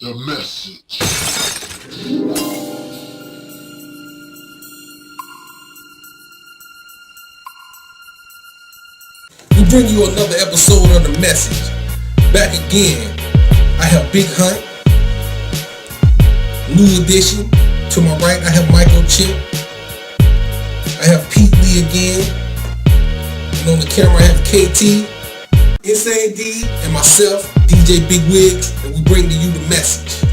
The message. We bring you another episode of The Message. Back again. I have Big Hunt. New addition. To my right, I have Michael Chip. I have Pete Lee again. And on the camera, I have KT, Insane D, and myself, DJ Big Wigs, and we bring to you The Message.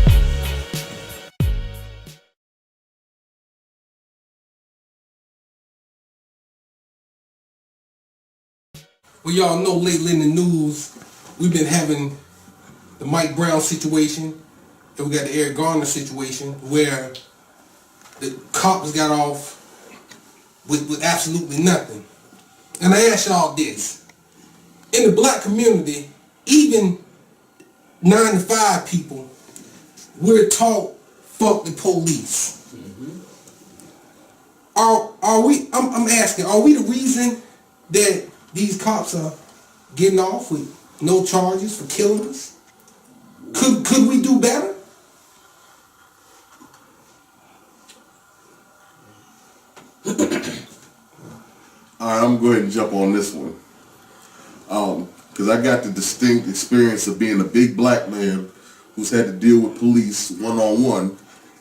Well, y'all know lately in the news, we've been having the Mike Brown situation, and we got the Eric Garner situation, where the cops got off with absolutely nothing. And I ask y'all this. In the black community, even 9 to 5 people, we're taught fuck the police. Are we, I'm asking, are we the reason that these cops are getting off with no charges for killing us? Could we do better? Alright, I'm going to go ahead and jump on this one. Because I got the distinct experience of being a big black man who's had to deal with police one-on-one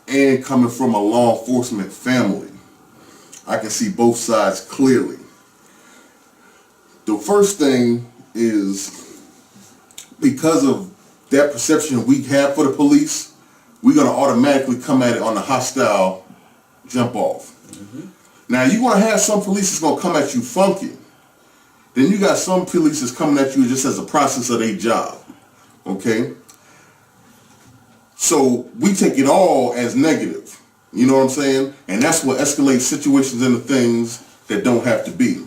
and coming from a law enforcement family. I can see both sides clearly. The first thing is, because of that perception we have for the police, we're going to automatically come at it on the hostile jump off. Now, you're going to have some police that's going to come at you funky. Then you got some police that's coming at you just as a process of their job. Okay? So we take it all as negative. You know what I'm saying? And that's what escalates situations into things that don't have to be.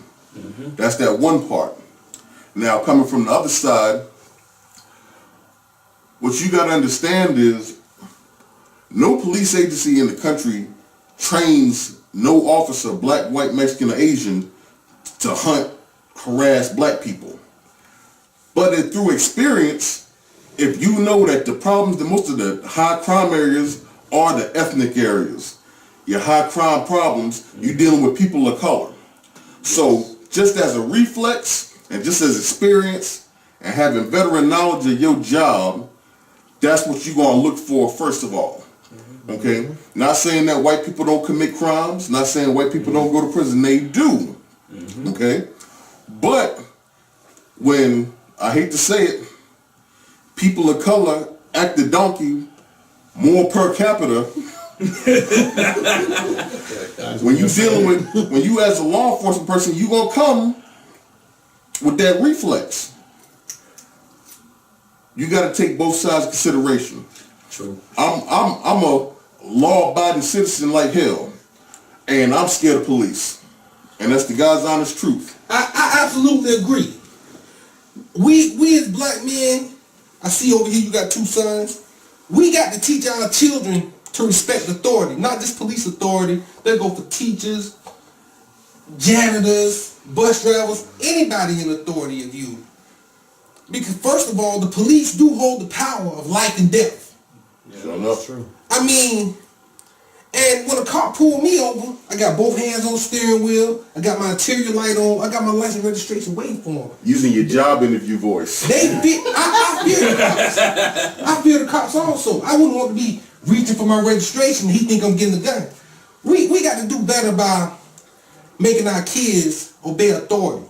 That's that one part. Now, coming from the other side, what you got to understand is no police agency in the country trains no officer, black, white, Mexican, or Asian, to hunt, harass black people. But through experience, if you know that the problems, most of the high crime areas are the ethnic areas. Your high crime problems, you're dealing with people of color. So just as a reflex and just as experience and having veteran knowledge of your job, that's what you're going to look for first of all. Okay? Not saying that white people don't commit crimes, not saying white people don't go to prison. They do. Okay? But when, I hate to say it, people of color act the donkey more per capita, when you dealing with, when you as a law enforcement person, you gonna come with that reflex. You gotta take both sides of consideration. True. I'm a law-abiding citizen like hell, and I'm scared of police, and that's the God's honest truth. I absolutely agree. We as black men, I see over here you got 2 sons. We got to teach our children to respect authority, not just police authority. They go for teachers, janitors, bus drivers, anybody in authority of you. Because first of all, the police do hold the power of life and death. Sure enough. True. I mean, and when a cop pulled me over, I got both hands on the steering wheel, I got my interior light on, I got my license registration waiting for them. Using your job interview voice. They fit, I fear the cops. I fear the cops also. I wouldn't want to be reaching for my registration and he think I'm getting the gun. We got to do better by making our kids obey authority.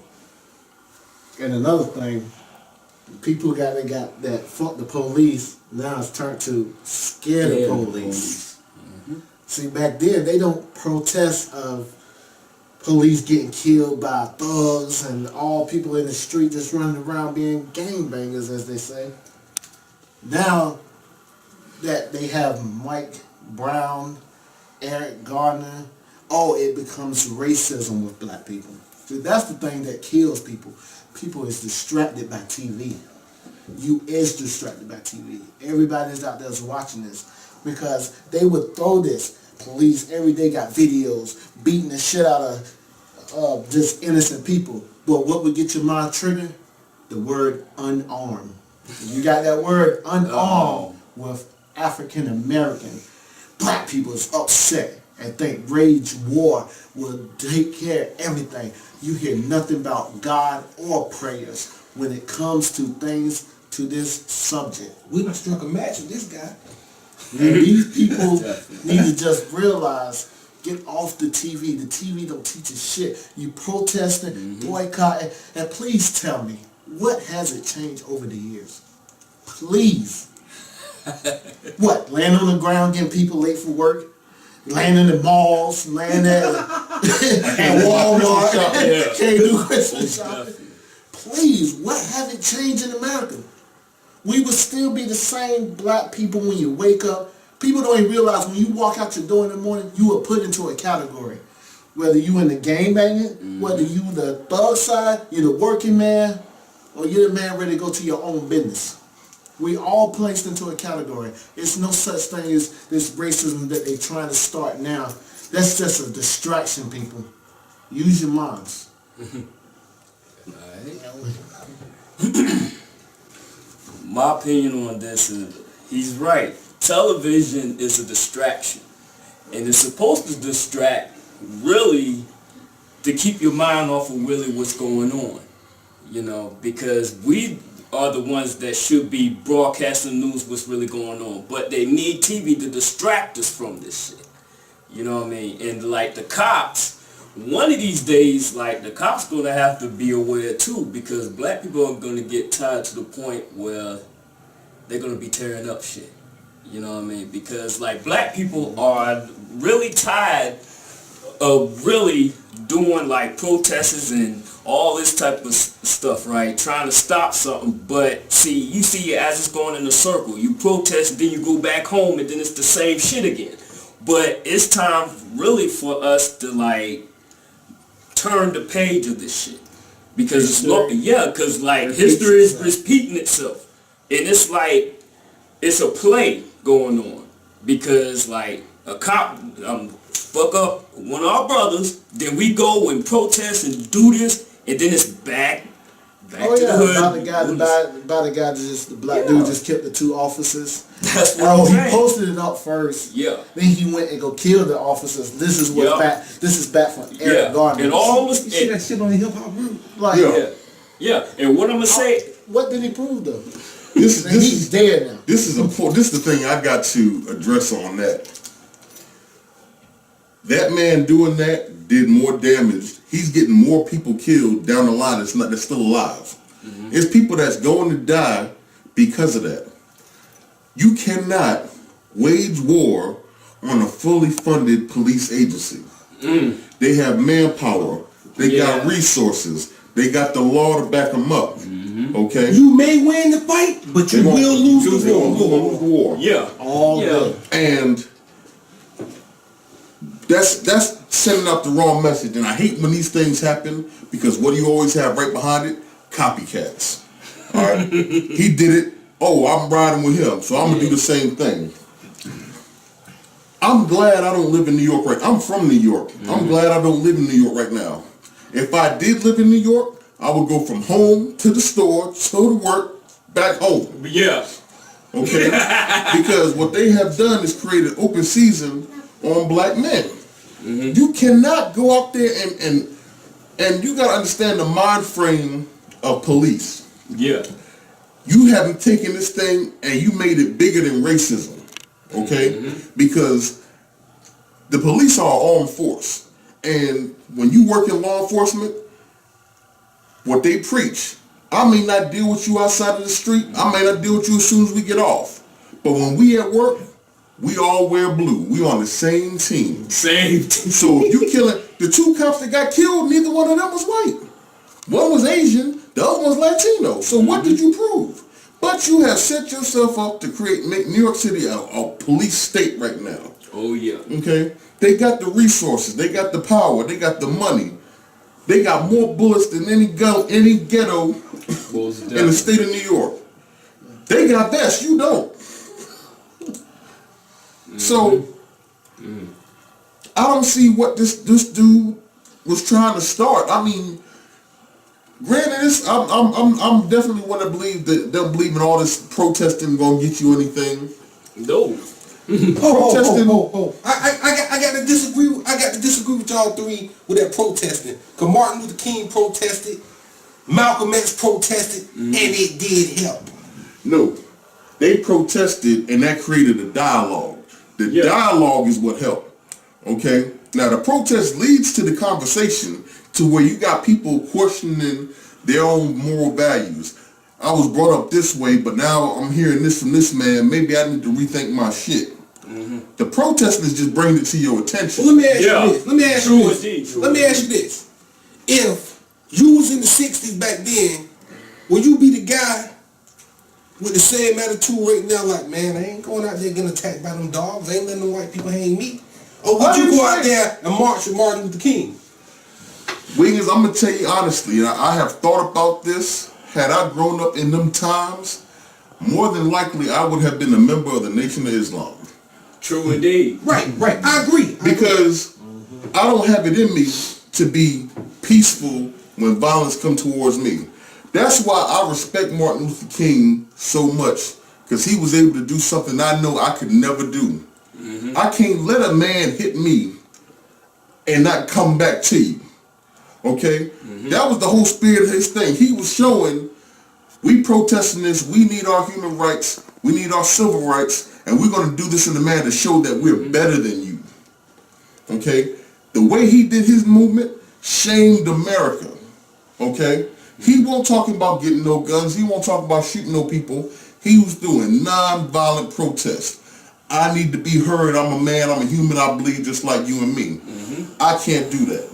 And another thing, people got that fuck the police, now it's turned to scare the police. See, back then they don't protest of police getting killed by thugs and all people in the street just running around being gangbangers, as they say. Now that they have Mike Brown, Eric Garner, it becomes racism with black people. See, that's the thing that kills people. People is distracted by TV. You is distracted by TV. Everybody's out there watching this because they would throw this. Police every day got videos beating the shit out of just innocent people. But what would get your mind triggered? The word unarmed. You got that word unarmed with African American black people is upset and think wage war will take care of everything. You hear nothing about God or prayers when it comes to things to this subject. We done struck a match with this guy. And these people need to just realize, get off the TV. The TV don't teach us shit. You protesting, boycotting, and please tell me, what has it changed over the years? Please. What, laying on the ground getting people late for work? Laying in the malls, laying at Walmart, can't do Christmas shopping. Please, what have it changed in America? We would still be the same black people when you wake up. People don't even realize when you walk out your door in the morning, you are put into a category. Whether you in the gang banging, whether you the thug side, you're the working man, or you're the man ready to go to your own business. We all placed into a category. It's no such thing as this racism that they're trying to start now. That's just a distraction, people. Use your minds. My opinion on this is, he's right. Television is a distraction. And it's supposed to distract, really, to keep your mind off of really what's going on. You know, because we are the ones that should be broadcasting news what's really going on. But they need TV to distract us from this shit. You know what I mean? And like the cops, one of these days, like the cops gonna have to be aware too, because black people are gonna get tired to the point where they're gonna be tearing up shit. You know what I mean? Because like black people are really tired of really doing like protests and all this type of stuff, right? Trying to stop something, but see, you see it as it's going in a circle. You protest, then you go back home, and then it's the same shit again. But it's time really for us to like turn the page of this shit, because it's not, because like history is repeating itself, and it's like it's a play going on, because like a cop fuck up one of our brothers, then we go and protest and do this, and then it's back to the hood. About the guy that just, the black dude just killed the two officers. That's what I'm he saying. posted it up first. Yeah. Then he went and go kill the officers. This is what's back. This is back from Eric Garner. And all this, You see that shit on the hip hop group? Like, and what I'm gonna say, what did he prove though? This He's dead now. This is the thing I got to address on that. That man doing that did more damage. He's getting more people killed down the line that's still alive. It's people that's going to die because of that. You cannot wage war on a fully funded police agency. They have manpower. They got resources. They got the law to back them up. Okay? You may win the fight, but you will lose the war. Lose the war. All good. And that's sending out the wrong message. And I hate when these things happen, because what do you always have right behind it? Copycats. All right? He did it. Oh, I'm riding with him, so I'm going to do the same thing. I'm glad I don't live in New York right now. I'm from New York. I'm glad I don't live in New York right now. If I did live in New York, I would go from home to the store, to work, back home. Okay? Because what they have done is created open season on black men. You cannot go out there and you got to understand the mind frame of police. You haven't taken this thing and you made it bigger than racism. Okay? Because the police are an armed force. And when you work in law enforcement, what they preach, I may not deal with you outside of the street. I may not deal with you as soon as we get off. But when we at work, we all wear blue. We on the same team. So if you killing the two cops that got killed, neither one of them was white. One was Asian, the other one was Latino. So what did you prove? But you have set yourself up to make New York City a police state right now. Okay? They got the resources, they got the power, they got the money. They got more bullets than any ghetto in the state of New York. They got that, you don't. So I don't see what this dude was trying to start. I mean, granted, I'm definitely want to believe that they'll believe in all this protesting gonna get you anything. No. Oh. I got to disagree. I got to disagree with y'all three with that protesting. Cause Martin Luther King protested, Malcolm X protested, and it did help. No, they protested and that created a dialogue. The dialogue is what helped. Okay? Now the protest leads to the conversation to where you got people questioning their own moral values. I was brought up this way, but now I'm hearing this from this man. Maybe I need to rethink my shit. The protesting is just bringing it to your attention. Well, let me ask you this. Let me ask you this. Indeed, Let me ask you this. If you was in the 60s back then, would you be the guy with the same attitude right now, like, man, I ain't going out there getting attacked by them dogs. I ain't letting them white people hang me. Or would you go out there and march with Martin Luther King? Wiggins, I'm going to tell you honestly, and I have thought about this. Had I grown up in them times, more than likely I would have been a member of the Nation of Islam. True indeed. Right. I agree. Because I don't have it in me to be peaceful when violence comes towards me. That's why I respect Martin Luther King so much, because he was able to do something I know I could never do. I can't let a man hit me and not come back to you. Okay? That was the whole spirit of his thing. He was showing, we protesting this, we need our human rights, we need our civil rights, and we're going to do this in a manner to show that we're better than you. Okay? The way he did his movement shamed America. Okay? He won't talk about getting no guns. He won't talk about shooting no people. He was doing non-violent protest. I need to be heard. I'm a man. I'm a human. I bleed just like you and me. I can't do that.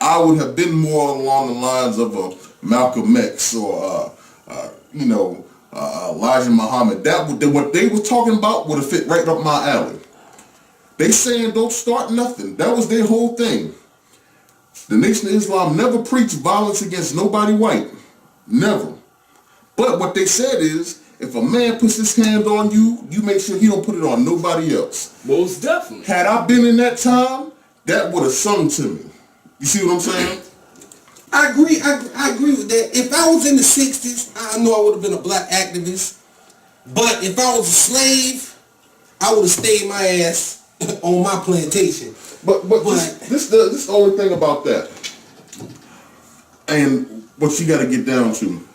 I would have been more along the lines of a Malcolm X or, Elijah Muhammad. What they were talking about would have fit right up my alley. They saying don't start nothing. That was their whole thing. The Nation of Islam never preached violence against nobody white. Never. But what they said is, if a man puts his hand on you, you make sure he don't put it on nobody else. Most definitely. Had I been in that time, that would have sung to me. You see what I'm saying? I agree. I agree with that. If I was in the 60s, I know I would have been a black activist. But if I was a slave, I would have stayed my ass on my plantation. But this the only thing about that, and what you got to get down to,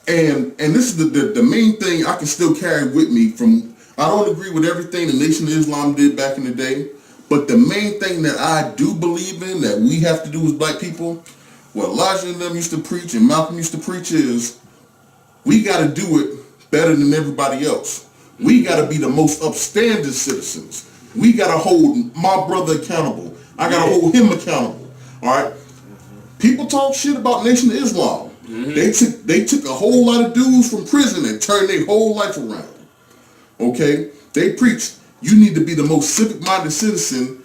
and this is the main thing I can still carry with me from. I don't agree with everything the Nation of Islam did back in the day, but the main thing that I do believe in that we have to do as black people, what Elijah and them used to preach and Malcolm used to preach is, we got to do it better than everybody else. We got to be the most upstanding citizens. We got to hold my brother accountable. I got to hold him accountable. All right? People talk shit about Nation of Islam. They took a whole lot of dudes from prison and turned their whole life around. Okay? They preach you need to be the most civic-minded citizen,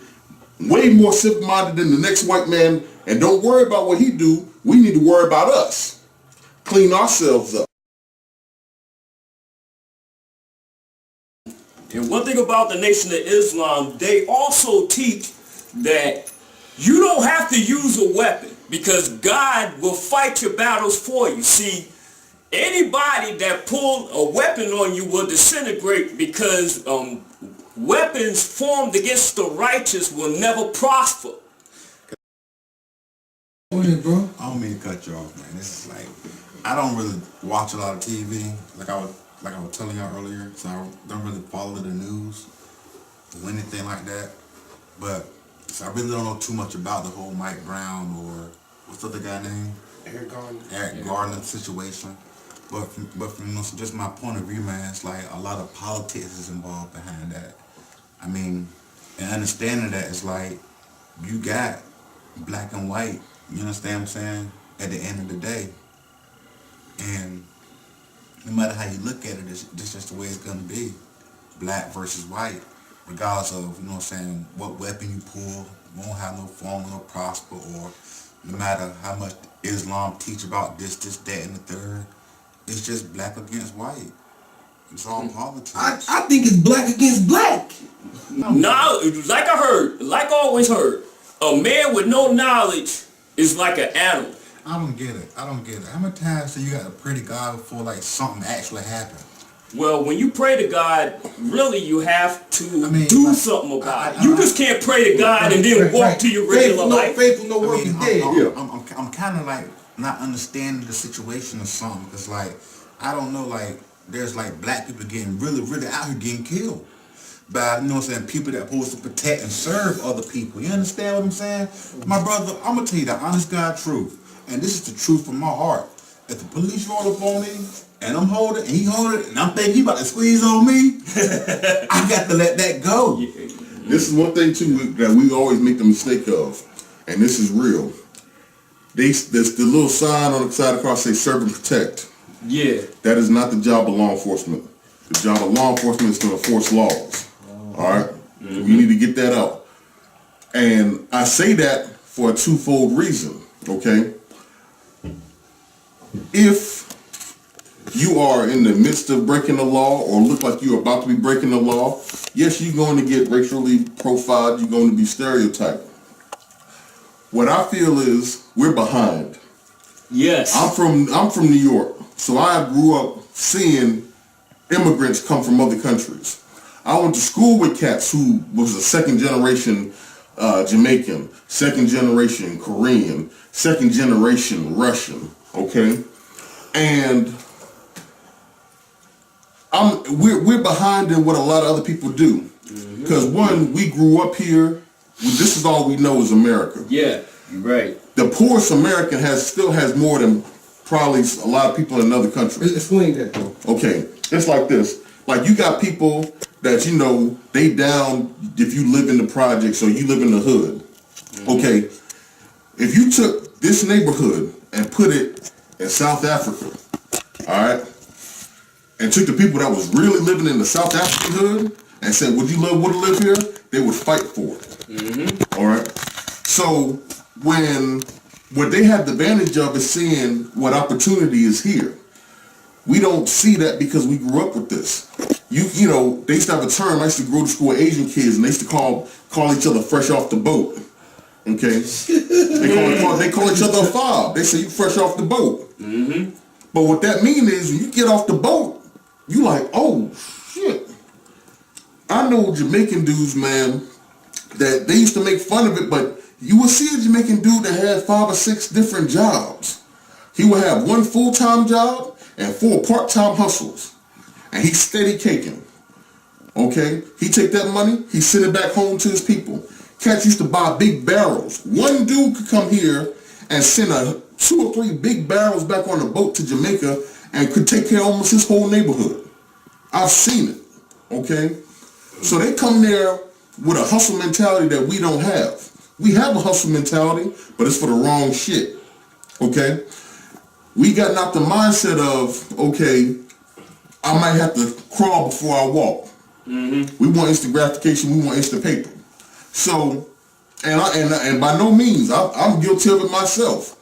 way more civic-minded than the next white man, and don't worry about what he do. We need to worry about us. Clean ourselves up. And one thing about the Nation of Islam, they also teach that you don't have to use a weapon because God will fight your battles for you. See, anybody that pull a weapon on you will disintegrate because weapons formed against the righteous will never prosper. Go ahead, bro. I don't mean to cut you off, man. This is like, I don't really watch a lot of TV, like I was telling y'all earlier, so I don't really follow the news or anything like that. But so I really don't know too much about the whole Mike Brown or what's the other guy name? Eric Garner situation. But from just my point of view, man, it's like a lot of politics is involved behind that. I mean, and understanding that it's like you got black and white. You understand what I'm saying? At the end of the day, and no matter how you look at it, this is just the way it's gonna be. Black versus white, regardless of, you know what I'm saying, what weapon you pull, won't have no formula prosper, or no matter how much Islam teach about this, that, and the third, it's just black against white. It's all politics. I think it's black against black. Knowledge, like I always heard, a man with no knowledge is like an animal. I don't get it. How many times do you got to pray to God before like something actually happened? Well, when you pray to God, really you have to mean, do like, something about it. You just can't pray to God and then walk to your regular life. Faithful, no work is dead. I'm kind of like not understanding the situation or something, because like I don't know, like there's like black people getting really out here getting killed by, you know what I'm saying, people that are supposed to protect and serve other people. You understand what I'm saying? My brother, I'm gonna tell you the honest God truth, and this is the truth from my heart. If the police roll up on me and I'm holding, and he holding, and I'm thinking he about to squeeze on me, I got to let that go. This is one thing too that we always make the mistake of, and this is real. There's the little sign on the side of the car say "Serve and Protect." Yeah. That is not the job of law enforcement. The job of law enforcement is to enforce laws. All right? We need to get that out. And I say that for a twofold reason, okay? If you are in the midst of breaking the law or look like you're about to be breaking the law, yes, you're going to get racially profiled, you're going to be stereotyped. What I feel is we're behind. Yes. I'm from New York, so I grew up seeing immigrants come from other countries. I went to school with cats who was a second generation Jamaican, second generation Korean, second generation Russian, okay? And we're behind in what a lot of other people do. Because one, we grew up here, this is all we know is America. Yeah, you're right. The poorest American still has more than probably a lot of people in another country. Explain that though. Okay, it's like this. Like you got people that you know, they down if you live in the projects or you live in the hood. Okay, if you took this neighborhood and put it in South Africa, all right, and took the people that was really living in the South African hood and said, would you want to live here? They would fight for it. All right. So what they have the advantage of is seeing what opportunity is here. We don't see that because we grew up with this. You know, they used to have a term. I used to go to school with Asian kids, and they used to call each other fresh off the boat. Okay, they call each other a fob. They say you fresh off the boat. But what that means is when you get off the boat, you like, oh shit. I know Jamaican dudes, man, that they used to make fun of it, but you would see a Jamaican dude that had 5 or 6 different jobs. He would have 1 full-time job and 4 part-time hustles. And he's steady caking. Okay? He take that money, he send it back home to his people. Cats used to buy big barrels. One dude could come here and send 2 or 3 big barrels back on a boat to Jamaica and could take care of almost his whole neighborhood. I've seen it. Okay? So they come there with a hustle mentality that we don't have. We have a hustle mentality, but it's for the wrong shit. Okay? We gotten out the mindset of, okay, I might have to crawl before I walk. We want instant gratification, we want instant paper. So, and by no means, I'm guilty of it myself.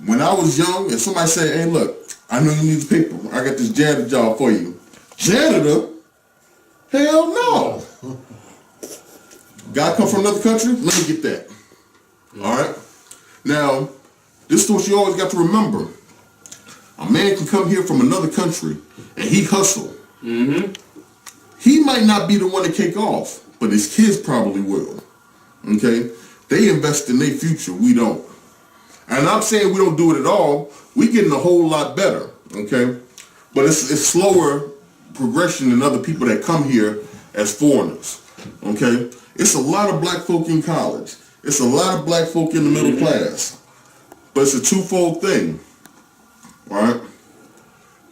When I was young, if somebody said, hey look, I know you need the paper, I got this janitor job for you. Janitor? Hell no. Guy come from another country? Let me get that. Alright? Now, this is what you always got to remember. A man can come here from another country and he hustle. He might not be the one to kick off, but his kids probably will. Okay? They invest in their future, we don't. And I'm saying we don't do it at all. We getting a whole lot better. Okay? But it's slower progression than other people that come here as foreigners. Okay? It's a lot of black folk in college. It's a lot of black folk in the middle class. But it's a twofold thing. Alright?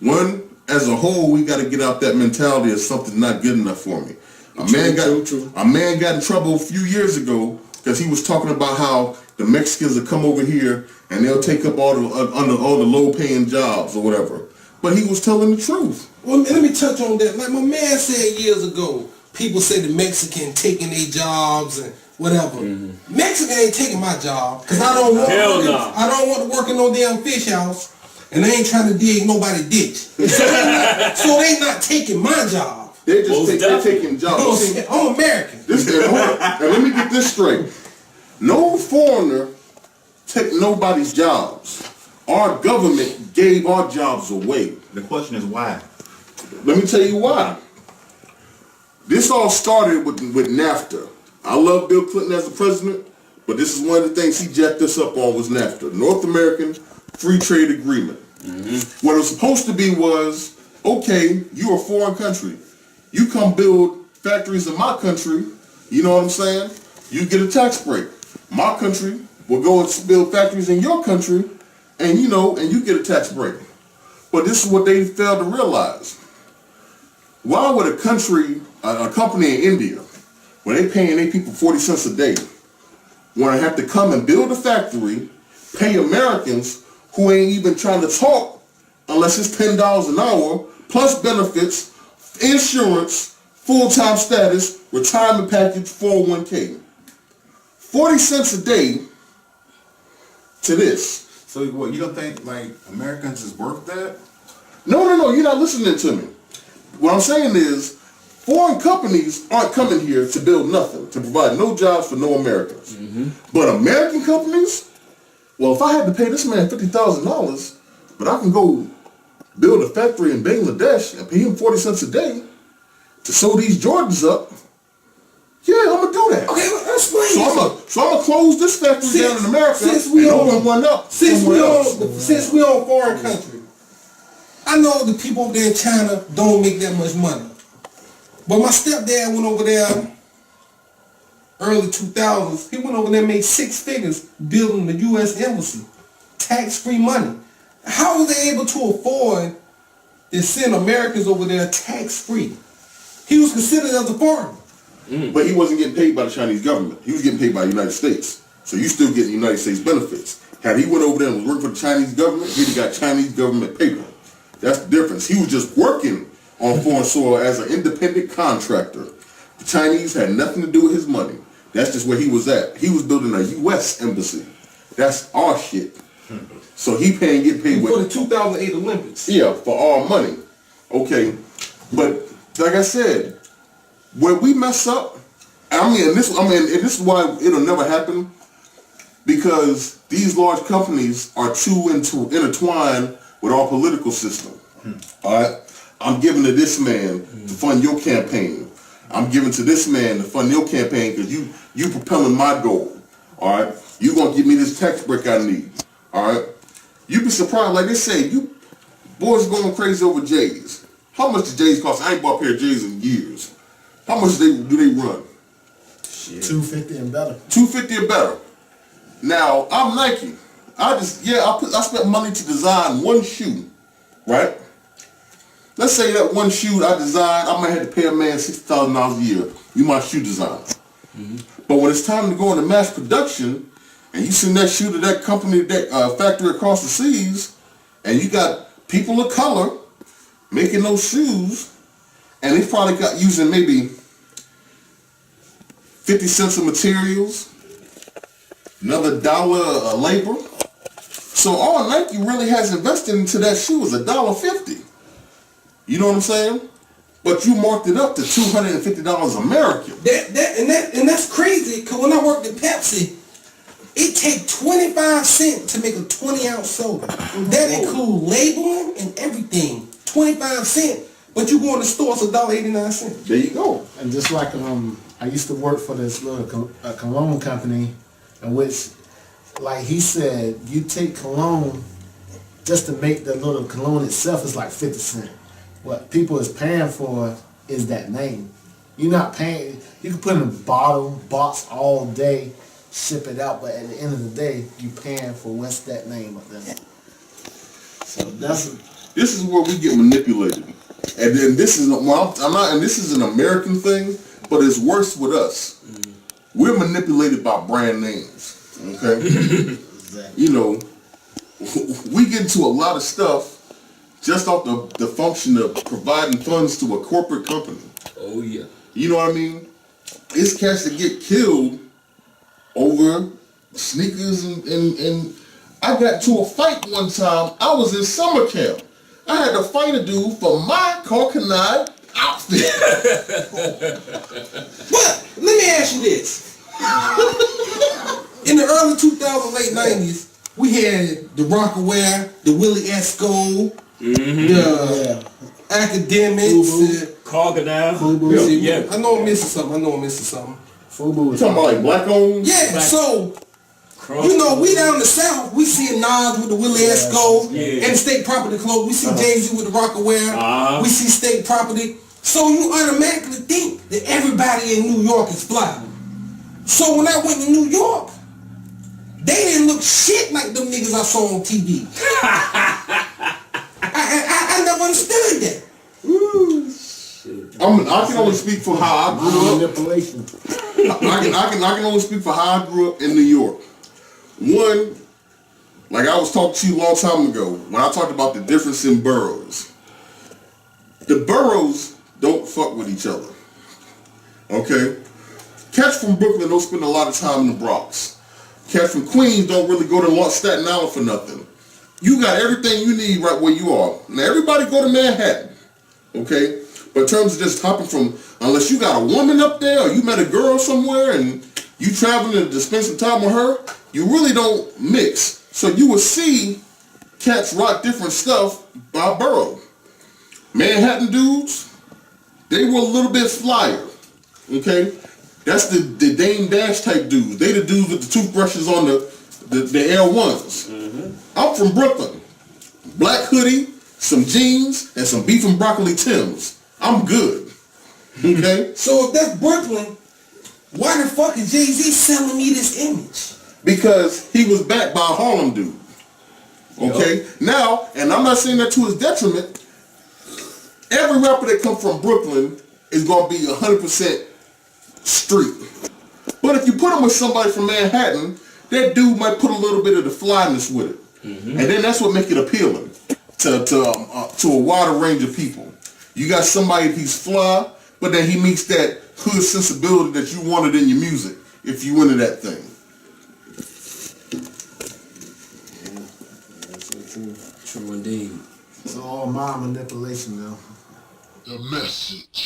One, as a whole, we got to get out that mentality of something not good enough for me. A man got in trouble a few years ago because he was talking about how the Mexicans will come over here and they'll take up all the low-paying jobs or whatever. But he was telling the truth. Well, let me touch on that. Like my man said years ago, people say the Mexican taking their jobs and whatever. Mexican ain't taking my job because I don't want to work in no damn fish house, and they ain't trying to dig nobody ditch. So they not taking my job. They're taking jobs. I'm American. And let me get this straight. No foreigner take nobody's jobs. Our government gave our jobs away. The question is why? Let me tell you why. This all started with NAFTA. I love Bill Clinton as the president, but this is one of the things he jacked us up on was NAFTA, North American Free Trade Agreement. What it was supposed to be was, okay, you're a foreign country. You come build factories in my country, you know what I'm saying? You get a tax break. My country will go and build factories in your country, and you get a tax break. But this is what they failed to realize. Why would a company in India, when they paying their people 40 cents a day, want to have to come and build a factory, pay Americans who ain't even trying to talk unless it's $10 an hour, plus benefits, insurance, full-time status, retirement package, 401k. 40 cents a day to this. So what, you don't think like Americans is worth that? No, you're not listening to me. What I'm saying is, foreign companies aren't coming here to build nothing, to provide no jobs for no Americans. But American companies, well, if I had to pay this man $50,000, but I can go build a factory in Bangladesh and pay him 40 cents a day to sew these Jordans up, yeah, I'm gonna do that. Okay, well, explain. So I'm gonna close this factory down in America and open one up. Since we on foreign country, I know the people over there in China don't make that much money. But my stepdad went over there early 2000s. He went over there and made 6 figures building the U.S. Embassy. Tax-free money. How were they able to afford to send Americans over there tax-free? He was considered as a foreigner. But he wasn't getting paid by the Chinese government. He was getting paid by the United States. So you still getting United States benefits. Had he went over there and was working for the Chinese government, he'd have got Chinese government paper. That's the difference. He was just working on foreign soil as an independent contractor. The Chinese had nothing to do with his money. That's just where he was at. He was building a U.S. embassy. That's our shit. So he getting paid For the with 2008 Olympics. yeah, for our money. Okay, but like I said, where we mess up, and this is why it'll never happen, because these large companies are too intertwined with our political system. All right, I'm giving to this man to fund your campaign. I'm giving to this man to fund your campaign because you propelling my goal. All right, you gonna give me this tax break I need. All right, you be surprised, like they say, you boys going crazy over J's. How much do J's cost? I ain't bought a pair of J's in years. How much do they run? $250 and better. $250 or better. Now I'm Nike. I spent money to design one shoe, right? Let's say that one shoe I designed, I might have to pay a man $60,000 a year. You my shoe designer. But when it's time to go into mass production, and you send that shoe to that company, that factory across the seas, and you got people of color making those shoes, and they probably got using maybe 50 cents of materials, another $1 of labor. So all Nike really has invested into that shoe is $1.50. You know what I'm saying? But you marked it up to $250 American. And that's crazy, because when I worked at Pepsi, it take 25 cents to make a 20-ounce soda. That includes labeling and everything. 25 cents. But you go in the store, it's $1.89. There you go. And just like I used to work for this little cologne company, in which, like he said, you take cologne just to make the little cologne itself is like 50 cents. What people is paying for is that name. You're not paying. You can put in a bottle, box all day, ship it out, but at the end of the day, you paying for what's that name of them. So This is where we get manipulated. And then this is and this is an American thing, but it's worse with us. We're manipulated by brand names. Okay? exactly. You know, we get into a lot of stuff just off the function of providing funds to a corporate company. Oh yeah. You know what I mean? It's cats that get killed over sneakers and I got to a fight one time. I was in summer camp. I had to fight a dude for my Coconut outfit. But let me ask you this. In the early 2000s, late 90s, we had the Rockaware, the Willie Esco, academics. Crocodile. Fubu. Yeah. I know I'm missing something. Fubu You is talking about like black owned? Yeah, so Cross- you know, we down the south, we see Nas with the Willie Esco Yeah. and state property clothes. We see Jay-Z with the Rockaware. Uh-huh. We see state property. So you automatically think that everybody in New York is fly. So when I went to New York, they didn't look shit like them niggas I saw on TV. I never understood that. I can only speak for how I grew up. manipulation. I can only speak for how I grew up in New York. One, like I was talking to you a long time ago when I talked about the difference in boroughs. The boroughs don't fuck with each other. Okay? Cats from Brooklyn don't spend a lot of time in the Bronx. Cats from Queens don't really go to Staten Island for nothing. You got everything you need right where you are. Now everybody go to Manhattan. Okay? But in terms of just hopping from, unless you got a woman up there or you met a girl somewhere and you traveling to spend some time with her, you really don't mix. So you will see cats rock different stuff by borough. Manhattan dudes, they were a little bit flyer. Okay? That's the Dame Dash type dudes. They the dudes with the toothbrushes on the Air Ones. I'm from Brooklyn. Black hoodie, some jeans, and some beef and broccoli Timbs. I'm good. Okay? So if that's Brooklyn, why the fuck is Jay-Z selling me this image? Because he was backed by a Harlem dude. Okay? Now, and I'm not saying that to his detriment, every rapper that comes from Brooklyn is going to be 100% street. But if you put him with somebody from Manhattan, that dude might put a little bit of the flyness with it. And then that's what makes it appealing to a wider range of people. You got somebody, he's fly, but then he meets that hood sensibility that you wanted in your music if you into that thing. True indeed. It's all mind manipulation, though. The message.